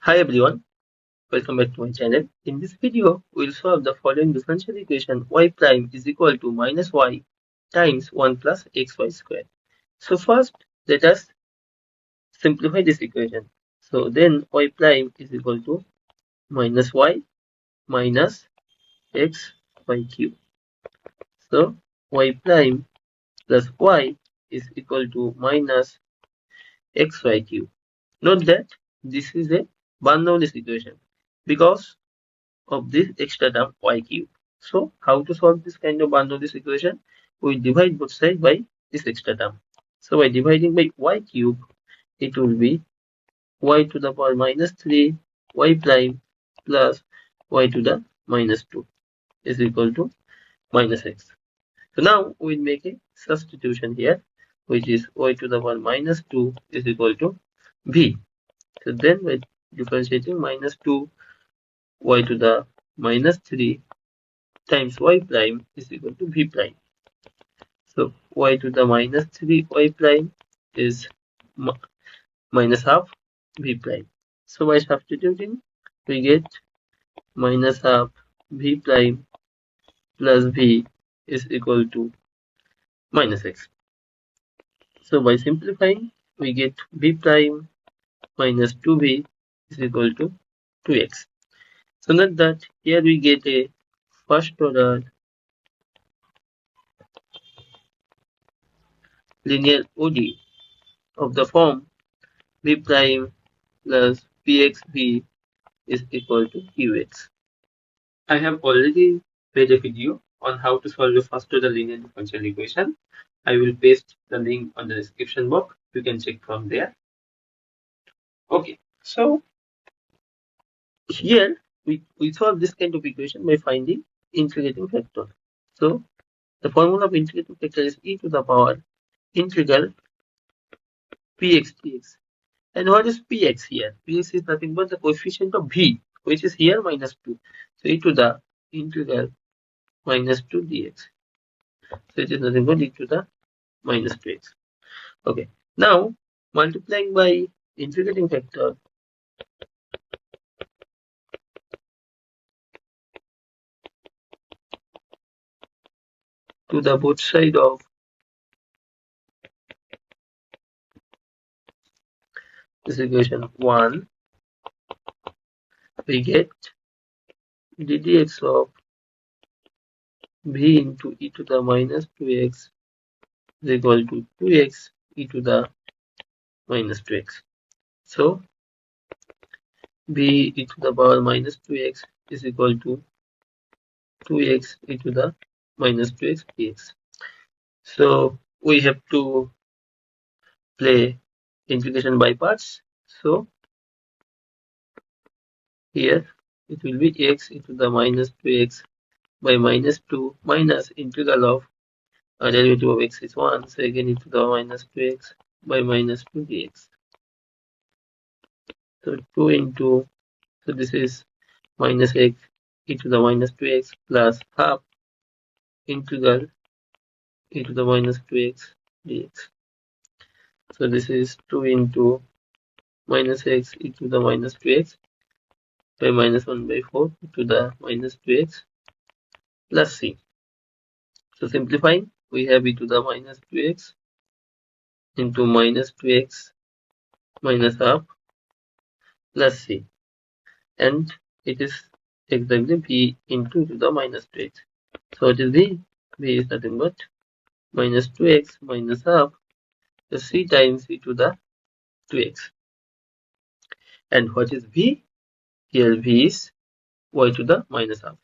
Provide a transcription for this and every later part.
Hi everyone, welcome back to my channel. In this video, we'll solve the following differential equation y prime is equal to minus y times 1 plus xy squared. So first, let us simplify this equation. So then y prime is equal to minus y minus x y cube. So y prime plus y is equal to minus xy cube. Note that this is a Bernoullis equation because of this extra term y cube. So how to solve this kind of Bernoullis equation? We divide both sides by this extra term. So by dividing by y cube, it will be y to the power minus 3 y prime plus y to the minus 2 is equal to minus x. So now we'll make a substitution here, which is y to the power minus 2 is equal to v. So then by differentiating minus 2 y to the minus 3 times y prime is equal to v prime. So y to the minus 3 y prime is minus half v prime. So by substituting, we get minus half v prime plus v is equal to minus x. So by simplifying, we get v prime minus 2v is equal to 2x. So note that here we get a first order linear ODE of the form v prime plus pxv is equal to qx. I have already made a video on how to solve the first order linear differential equation. I will paste the link on the description box. You can check from there. Okay, so here we solve this kind of equation by finding integrating factor. So the formula of integrating factor is e to the power integral px dx. And what is px here? Px is nothing but the coefficient of v, which is here minus 2. So e to the integral minus 2 dx. So it is nothing but e to the minus 2x. Okay. Now multiplying by integrating factor to the both side of this equation 1, we get ddx of v into e to the minus 2x is equal to 2x e to the minus 2x. So v e to the power minus 2x is equal to 2x e to the minus 2x dx. So we have to play integration by parts. So here it will be x e to the minus 2x by minus 2 minus integral of derivative of x is 1. So again e to the minus 2x by minus 2 dx. So 2 into, so this is minus x e to the minus 2x plus half integral e to the minus 2x dx. So this is 2 into minus x e to the minus 2x by minus 1 by 4 to the minus 2x plus c. So simplifying, we have e to the minus 2x into minus 2x minus half plus c, and it is exactly v into e to the minus 2x. So it is v. V is nothing but minus 2x minus half plus c times e to the 2x. And what is v? Here v is y to the minus half.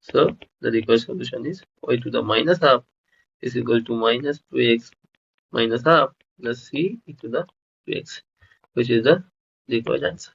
So the required solution is y to the minus half is equal to minus 2x minus half plus c e to the 2x, which is the required answer.